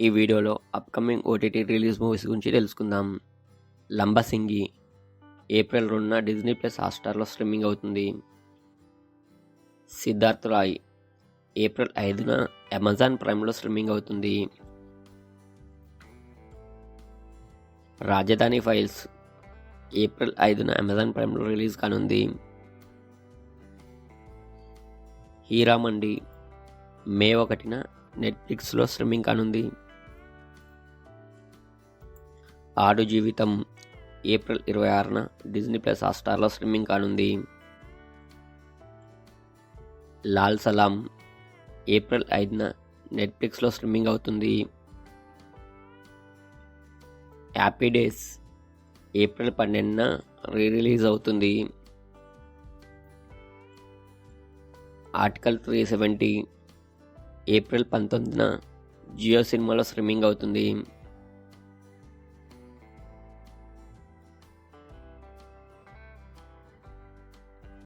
ఈ వీడియోలో upcoming OTT release movies గురించి తెలుసుకుందాం. 'లంబసింగి' ఏప్రిల్ 2న డిజ్నీ ప్లస్ హాట్‌స్టార్‌లో స్ట్రీమింగ్ అవుతుంది. 'సిద్ధార్థ్ రాయ్' ఏప్రిల్ 5న అమెజాన్ ప్రైమ్‌లో స్ట్రీమింగ్ అవుతుంది. 'రాజధాని ఫైల్స్' ఏప్రిల్ 5న అమెజాన్ ప్రైమ్‌లో రిలీజ్ కానుంది. 'హీరామండి' మే 1న నెట్‌ఫ్లిక్స్‌లో స్ట్రీమింగ్ కానుంది. 'ఆడు జీవితం' ఏప్రిల్ 26న డిజ్నీ ప్లస్ హాట్‌స్టార్‌లో స్ట్రీమింగ్ కానుంది. 'లాల్ సలాం' ఏప్రిల్ 5న నెట్‌ఫ్లిక్స్‌లో స్ట్రీమింగ్ అవుతుంది. 'హ్యాపీ డేస్' ఏప్రిల్ 12న రిలీజ్ అవుతుంది. 'ఆర్టికల్ 370' ఏప్రిల్ 19న జియో సినిమాలో స్ట్రీమింగ్ అవుతుంది.